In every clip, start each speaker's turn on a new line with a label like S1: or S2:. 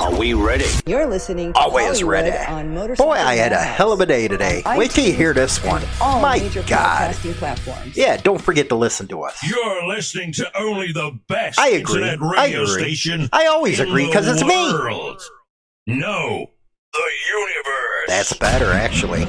S1: Are we ready?
S2: You're listening to
S1: Always ready.
S2: On Motorcycle
S1: Boy, I had a hell of a day today. Wait till you hear this one.
S2: All
S1: My
S2: major
S1: God.
S2: podcasting platforms.
S1: Yeah, don't forget to listen to us.
S3: You're listening to only the best
S1: I agree.
S3: internet
S1: I
S3: radio
S1: agree.
S3: station.
S1: I always
S3: in
S1: agree
S3: the
S1: because it's me.
S3: world. No, the universe.
S1: That's better, actually.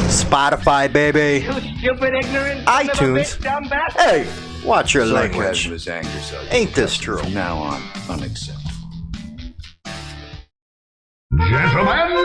S1: Spotify, baby.
S4: You stupid, ignorant
S1: iTunes.
S4: son of a bitch, dumb bastard.
S1: Hey, watch your language.
S5: Sarcasm is anger, Sergeant.
S1: Ain't this true?
S5: From now on, unacceptable.
S6: Gentlemen,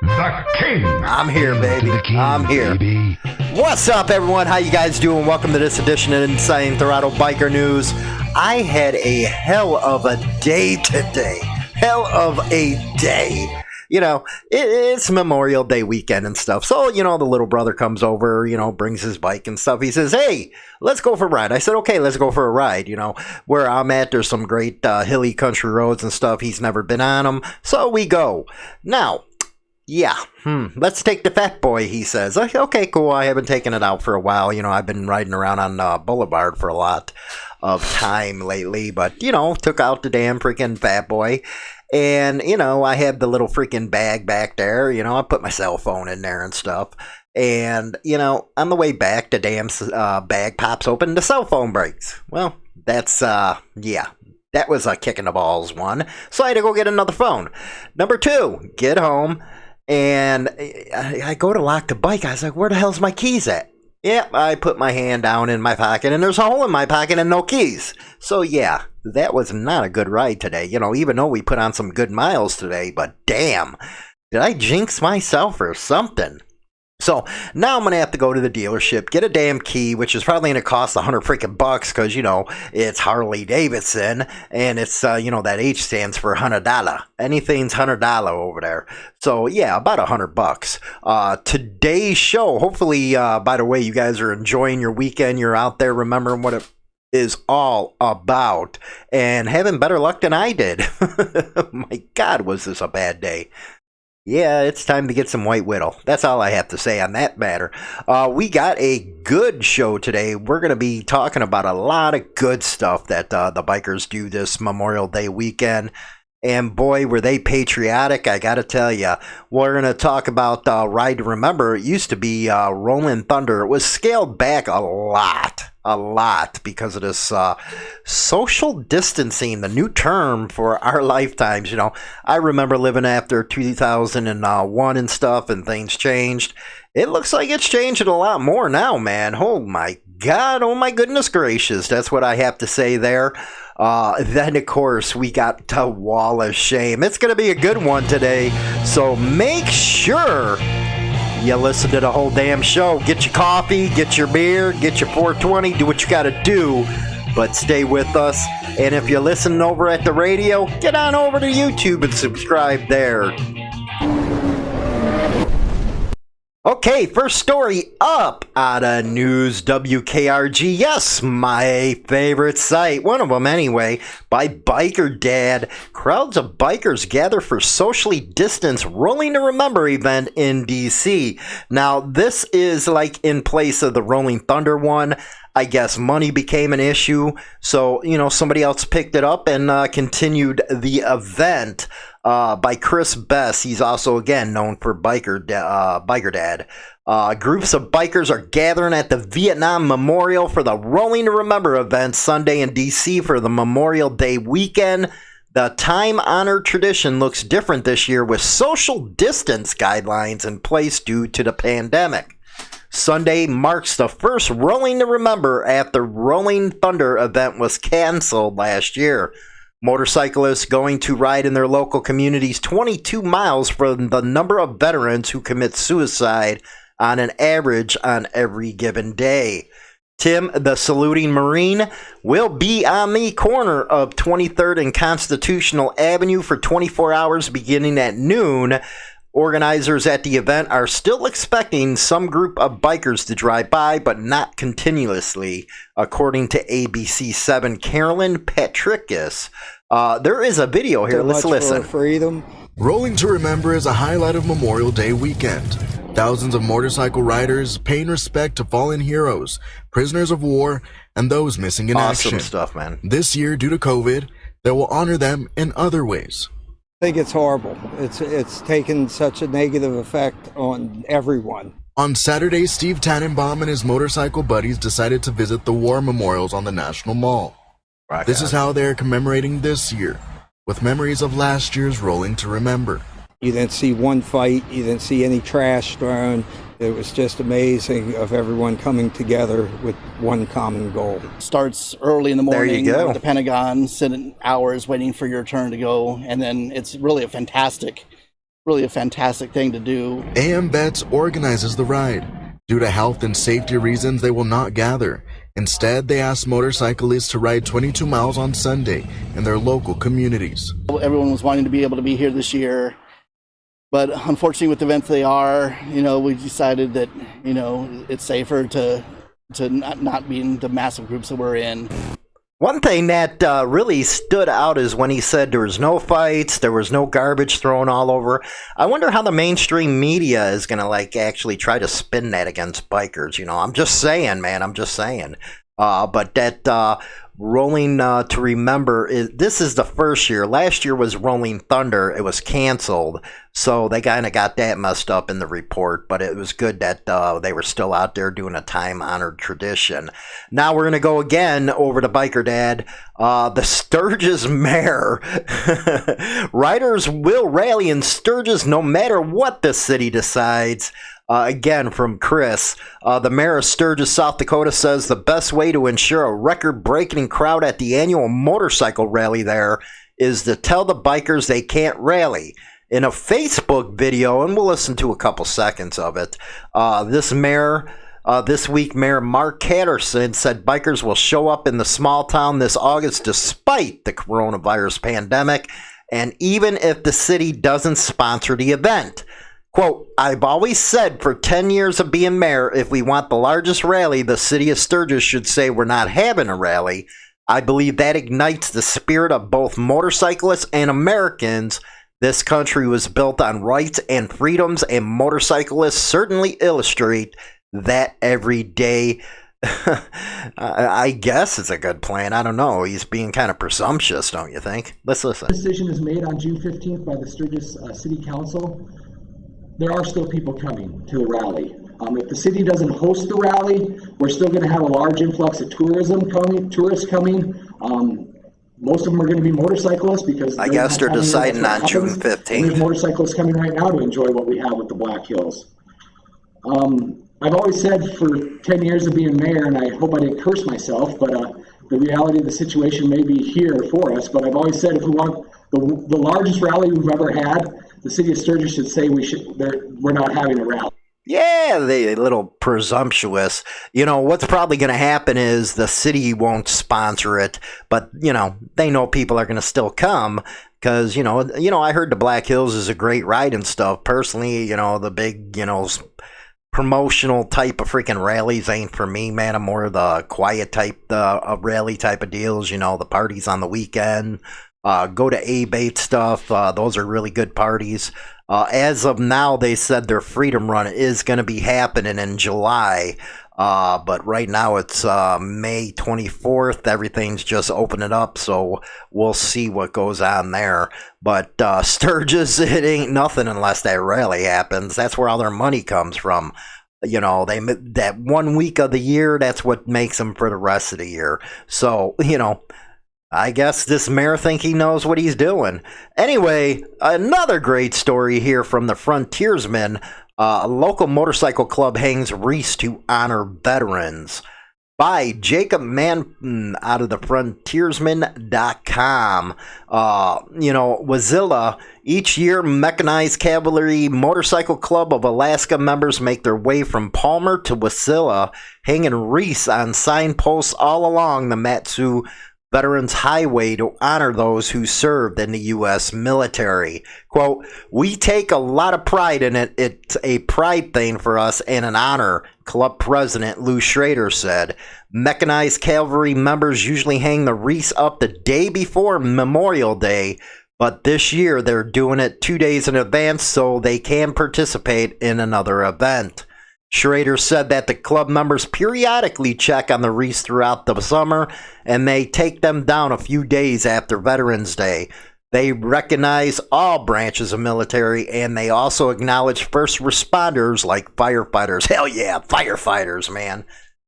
S6: the king.
S1: I'm here, baby. I'm here.
S6: Baby.
S1: What's up, everyone? How you guys doing? Welcome to this edition of Insane Throttle Biker News. I had a hell of a day today. Hell of a day. You know, it's Memorial Day weekend and stuff. So, you know, the little brother comes over, you know, brings his bike and stuff. He says, hey, let's go for a ride. I said, okay, let's go for a ride. You know, where I'm at, there's some great hilly country roads and stuff. He's never been on them. So we go. Now, yeah, let's take the fat boy, he says. Okay, cool. I haven't taken it out for a while. You know, I've been riding around on Boulevard for a lot of time lately. But, you know, took out the damn freaking fat boy. And, you know, I have the little freaking bag back there. You know, I put my cell phone in there and stuff. And, you know, on the way back, the damn bag pops open. The cell phone breaks. Well, that's, yeah. That was a kick in the balls one. So I had to go get another phone. Number two, get home. And I go to lock the bike. I was like, where the hell's my keys at? Yeah, I put my hand down in my pocket, and there's a hole in my pocket and no keys. So, yeah, that was not a good ride today. You know, even though we put on some good miles today, but damn, did I jinx myself or something? So now I'm going to have to go to the dealership, get a damn key, which is probably going to cost $100 freaking bucks because, you know, it's Harley Davidson and it's, you know, that H stands for $100. Anything's $100 over there. So, yeah, about $100. Today's show, hopefully, by the way, you guys are enjoying your weekend. You're out there remembering what it is all about and having better luck than I did. My God, was this a bad day. Yeah, it's time to get some White Widow. That's all I have to say on that matter. We got a good show today. We're going to be talking about a lot of good stuff that the bikers do this Memorial Day weekend. And boy, were they patriotic, I got to tell you. We're going to talk about Ride to Remember. It used to be Rolling Thunder. It was scaled back a lot because of this social distancing, the new term for our lifetimes. You know, I remember living after 2001 and stuff, and things changed. It looks like it's changing a lot more now, man. Oh my God, oh my goodness gracious. That's what I have to say there. Then, of course, we got the Wall of Shame. It's going to be a good one today, so make sure you listen to the whole damn show. Get your coffee, get your beer, get your 420, do what you got to do, but stay with us. And if you're listening over at the radio, get on over to YouTube and subscribe there. Okay, first story up out of News WKRG. Yes, my favorite site, one of them anyway, by Biker Dad. Crowds of bikers gather for socially distanced Rolling to Remember event in DC. Now, this is like in place of the Rolling Thunder one. I guess money became an issue, so, you know, somebody else picked it up and continued the event. By Chris Best. He's also, again, known for Biker Dad. Groups of bikers are gathering at the Vietnam Memorial for the Rolling to Remember event Sunday in D.C. for the Memorial Day weekend. The time-honored tradition looks different this year with social distance guidelines in place due to the pandemic. Sunday marks the first Rolling to Remember after Rolling Thunder event was canceled last year. Motorcyclists going to ride in their local communities 22 miles from the number of veterans who commit suicide on an average on every given day. Tim, the saluting Marine, will be on the corner of 23rd and Constitutional Avenue for 24 hours beginning at noon. Organizers at the event are still expecting some group of bikers to drive by, but not continuously, according to ABC7 Carolyn Patricus. There is a video here. Let's listen.
S7: Freedom.
S8: Rolling to Remember is a highlight of Memorial Day weekend. Thousands of motorcycle riders paying respect to fallen heroes, prisoners of war, and those missing in action.
S1: Awesome stuff, man.
S8: This year, due to COVID, that will honor them in other ways.
S2: I think it's horrible. It's taken such a negative effect on everyone.
S8: On Saturday, Steve Tannenbaum and his motorcycle buddies decided to visit the war memorials on the National Mall. This is how they are commemorating this year, with memories of last year's Rolling to Remember.
S2: You didn't see one fight, you didn't see any trash thrown. It was just amazing of everyone coming together with one common goal.
S4: Starts early in the morning
S1: There you go.
S4: at the Pentagon, sitting hours waiting for your turn to go, and then it's really a fantastic thing to do.
S8: AM Vets organizes the ride. Due to health and safety reasons, they will not gather. Instead, they asked motorcyclists to ride 22 miles on Sunday in their local communities.
S4: Everyone was wanting to be able to be here this year, but unfortunately with the events they are, we decided that, it's safer to not be in the massive groups that we're in.
S1: One thing that really stood out is when he said there was no fights, there was no garbage thrown all over. I wonder how the mainstream media is going to actually try to spin that against bikers. I'm just saying, man. I'm just saying. But that Rolling to Remember, this is the first year. Last year was Rolling Thunder. It was canceled. So they kind of got that messed up in the report. But it was good that they were still out there doing a time-honored tradition. Now we're going to go again over to Biker Dad. The Sturgis mayor. Riders will rally in Sturgis no matter what the city decides. Again, from Chris, the mayor of Sturgis, South Dakota, says the best way to ensure a record-breaking crowd at the annual motorcycle rally there is to tell the bikers they can't rally. In a Facebook video, and we'll listen to a couple seconds of it, this week, Mayor Mark Catterson said bikers will show up in the small town this August despite the coronavirus pandemic, and even if the city doesn't sponsor the event. Quote, I've always said for 10 years of being mayor, if we want the largest rally, the city of Sturgis should say we're not having a rally. I believe that ignites the spirit of both motorcyclists and Americans. This country was built on rights and freedoms, and motorcyclists certainly illustrate that every day. I guess it's a good plan. I don't know. He's being kind of presumptuous, don't you think? Let's listen.
S7: The decision is made on June 15th by the Sturgis City Council. There are still people coming to the rally. If the city doesn't host the rally, we're still going to have a large influx of tourists coming. Most of them are going to be motorcyclists because
S1: I guess they're deciding on June 15th.
S7: We have motorcyclists coming right now to enjoy what we have with the Black Hills. I've always said for 10 years of being mayor, and I hope I didn't curse myself, but the reality of the situation may be here for us, but I've always said if we want the largest rally we've ever had, the city of Sturgis should say we're not having a rally.
S1: Yeah, they a little presumptuous. What's probably going to happen is the city won't sponsor it, but they know people are going to still come because I heard the Black Hills is a great ride and stuff. Personally, the big promotional type of freaking rallies ain't for me, man. I'm more of the quiet type of rally type of deals. The parties on the weekend. Go to A-Bait stuff. Those are really good parties. As of now, they said their Freedom Run is going to be happening in July. But right now it's May 24th. Everything's just opening up, so we'll see what goes on there. But Sturgis, it ain't nothing unless that rally happens. That's where all their money comes from. That 1 week of the year, that's what makes them for the rest of the year. So, I guess this mayor think he knows what he's doing. Anyway, another great story here from the Frontiersmen. A local motorcycle club hangs wreaths to honor veterans. By Jacob Mann out of the frontiersman.com. Wasilla, each year Mechanized Cavalry Motorcycle Club of Alaska members make their way from Palmer to Wasilla, hanging wreaths on signposts all along the Matsu Veterans Highway to honor those who served in the U.S. military. Quote, we take a lot of pride in it. It's a pride thing for us and an honor, club president Lou Schrader said. Mechanized cavalry members usually hang the wreaths up the day before Memorial Day, but this year they're doing it 2 days in advance so they can participate in another event. Schrader said that the club members periodically check on the wreaths throughout the summer, and they take them down a few days after Veterans Day. They recognize all branches of military, and they also acknowledge first responders like firefighters. Hell yeah, firefighters, man.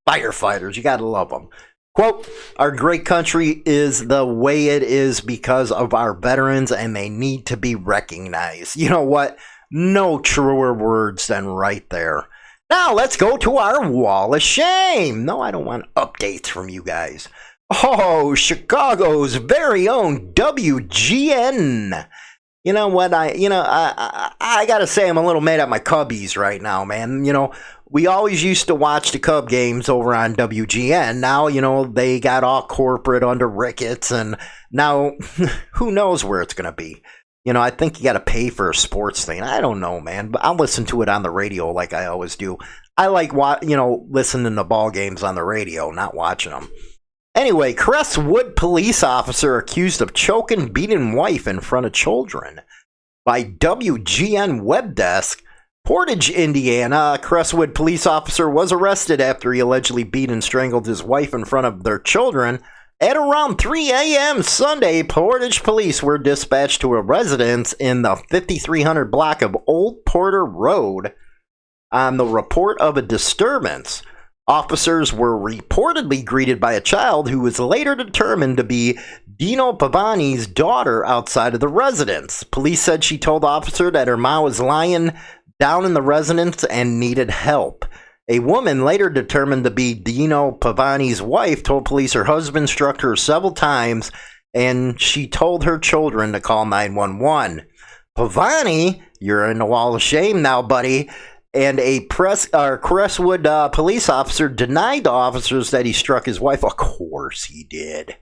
S1: Firefighters, you gotta love them. Quote, our great country is the way it is because of our veterans, and they need to be recognized. You know what? No truer words than right there. Now let's go to our wall of shame. No, I don't want updates from you guys. Oh, Chicago's very own WGN. You know what? I gotta say I'm a little mad at my Cubbies right now, man. You know, we always used to watch the Cub games over on WGN. Now, you know, they got all corporate under Ricketts, and now who knows where it's gonna be. You know, I think you got to pay for a sports thing. I don't know, man, but I'll listen to it on the radio like I always do. I like, listening to ball games on the radio, not watching them. Anyway, Crestwood police officer accused of choking, beating wife in front of children. By WGN web desk, Portage, Indiana, Crestwood police officer was arrested after he allegedly beat and strangled his wife in front of their children. At around 3 a.m. Sunday, Portage police were dispatched to a residence in the 5300 block of Old Porter Road on the report of a disturbance. Officers were reportedly greeted by a child who was later determined to be Dino Pavani's daughter outside of the residence. Police said she told the officer that her mom was lying down in the residence and needed help. A woman later determined to be Dino Pavani's wife told police her husband struck her several times, and she told her children to call 911. Pavani, you're in the wall of shame now, buddy. And a Crestwood police officer denied the officers that he struck his wife. Of course he did.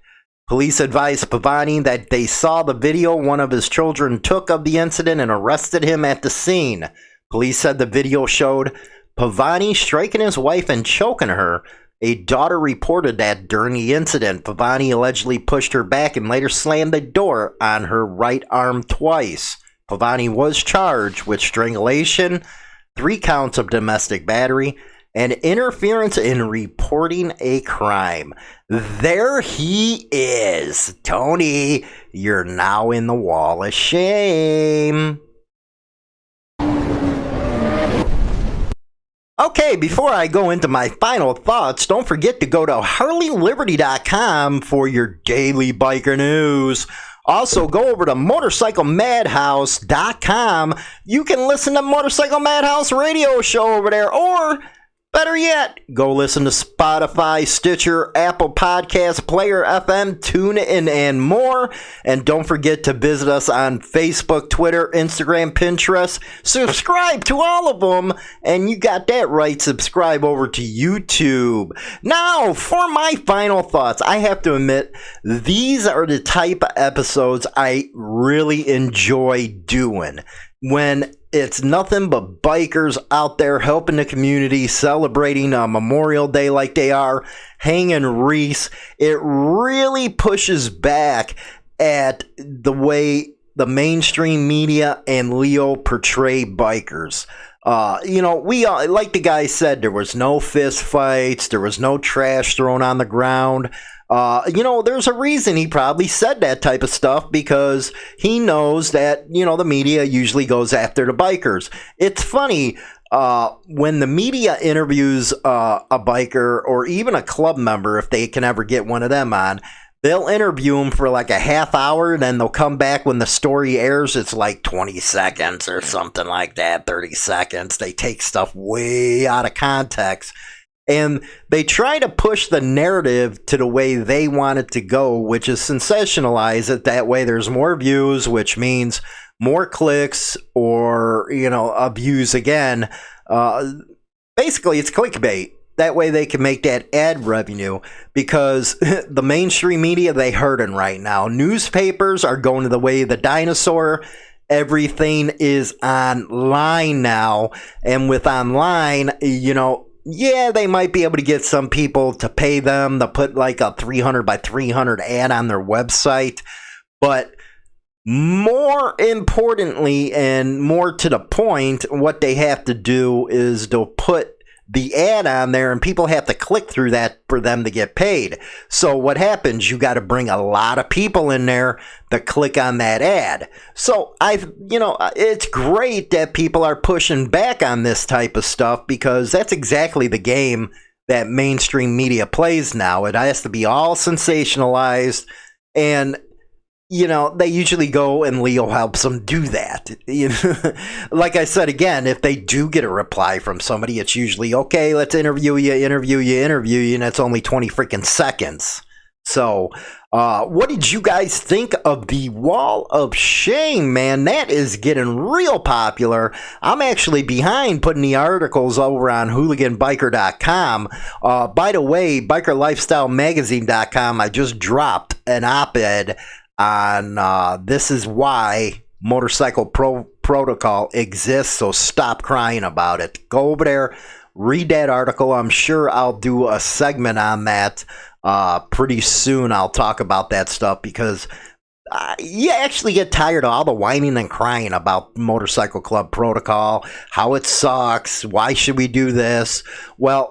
S1: Police advised Pavani that they saw the video one of his children took of the incident and arrested him at the scene. Police said the video showed Pavani striking his wife and choking her. A daughter reported that during the incident, Pavani allegedly pushed her back and later slammed the door on her right arm twice. Pavani was charged with strangulation, 3 counts of domestic battery, and interference in reporting a crime. There he is. Tony, you're now in the wall of shame. Okay, before I go into my final thoughts, don't forget to go to HarleyLiberty.com for your daily biker news. Also, go over to MotorcycleMadhouse.com. You can listen to Motorcycle Madhouse radio show over there, or better yet, go listen to Spotify, Stitcher, Apple Podcasts, Player FM, TuneIn, and more. And don't forget to visit us on Facebook, Twitter, Instagram, Pinterest. Subscribe to all of them. And you got that right. Subscribe over to YouTube. Now, for my final thoughts, I have to admit, these are the type of episodes I really enjoy doing. When it's nothing but bikers out there helping the community, celebrating Memorial Day like they are, hanging wreaths. It really pushes back at the way the mainstream media and Leo portray bikers. We like the guy said, there was no fist fights, there was no trash thrown on the ground. There's a reason he probably said that type of stuff, because he knows that, the media usually goes after the bikers. It's funny, when the media interviews a biker or even a club member, if they can ever get one of them on, they'll interview him for like a half hour, and then they'll come back when the story airs. It's like 20 seconds or something like that, 30 seconds. They take stuff way out of context. And they try to push the narrative to the way they want it to go, which is sensationalize it. That way there's more views, which means more clicks or, views again. Basically, it's clickbait. That way they can make that ad revenue, because the mainstream media, they hurting right now. Newspapers are going to the way of the dinosaur. Everything is online now. And with online, yeah, they might be able to get some people to pay them to put like a 300 by 300 ad on their website. But more importantly and more to the point, what they have to do is they'll put the ad on there, and people have to click through that for them to get paid. So what happens? You got to bring a lot of people in there to click on that ad. So it's great that people are pushing back on this type of stuff, because that's exactly the game that mainstream media plays now. It has to be all sensationalized, and they usually go, and Leo helps them do that. Like I said, again, if they do get a reply from somebody, it's usually, okay, let's interview you, and it's only 20 freaking seconds. So, what did you guys think of the Wall of Shame, man? That is getting real popular. I'm actually behind putting the articles over on hooliganbiker.com. By the way, bikerlifestylemagazine.com, I just dropped an op-ed on this is why motorcycle protocol exists, so stop crying about it. Go over there, read that article. I'm sure I'll do a segment on that pretty soon. I'll talk about that stuff, because you actually get tired of all the whining and crying about motorcycle club protocol, how it sucks, why should we do this? Well,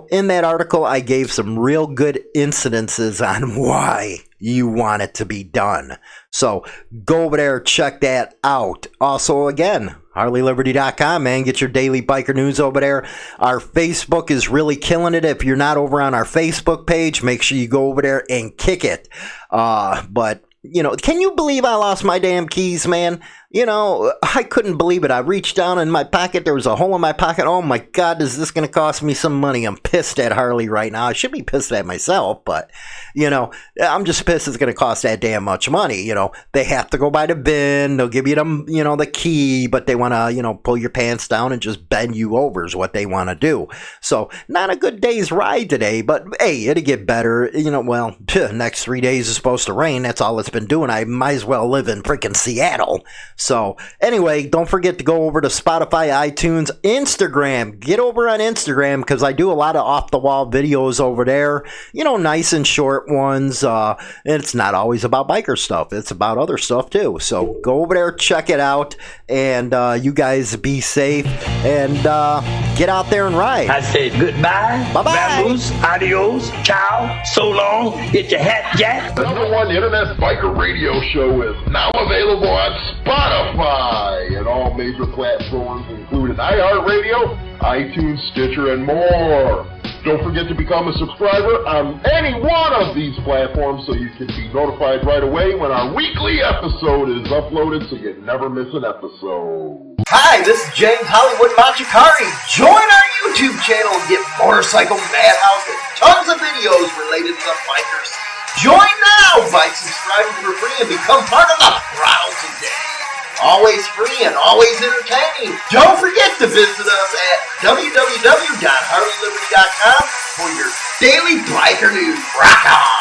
S1: in that article, I gave some real good incidences on why you want it to be done. So go over there, check that out. Also, again, HarleyLiberty.com, man. Get your daily biker news over there. Our Facebook is really killing it. If you're not over on our Facebook page, make sure you go over there and kick it. But can you believe I lost my damn keys, man? I couldn't believe it. I reached down in my pocket. There was a hole in my pocket. Oh my God, is this going to cost me some money? I'm pissed at Harley right now. I should be pissed at myself, but, I'm just pissed it's going to cost that damn much money. They have to go by the bin. They'll give you them, the key, but they want to, pull your pants down and just bend you over is what they want to do. So not a good day's ride today, but hey, it'll get better. Next 3 days is supposed to rain. That's all it's been doing. I might as well live in freaking Seattle. So anyway, don't forget to go over to Spotify, iTunes, Instagram. Get over on Instagram, because I do a lot of off-the-wall videos over there. Nice and short ones. And it's not always about biker stuff. It's about other stuff too. So go over there, check it out, and you guys be safe, and get out there and ride.
S9: I said goodbye.
S1: Bye-bye.
S9: Vamoose, adios, ciao, so long, get your hat, Jack.
S6: The #1 internet biker radio show is now available on Spotify and all major platforms, including iHeartRadio, iTunes, Stitcher, and more. Don't forget to become a subscriber on any one of these platforms so you can be notified right away when our weekly episode is uploaded, so you never miss an episode.
S1: Hi, this is James Hollywood Machikari. Join our YouTube channel and get Motorcycle Madhouse and tons of videos related to the bikers. Join now by subscribing for free and become part of the Throttle today. Always free and always entertaining. Don't forget to visit us at www.harleyliberty.com for your daily biker news. Rock on!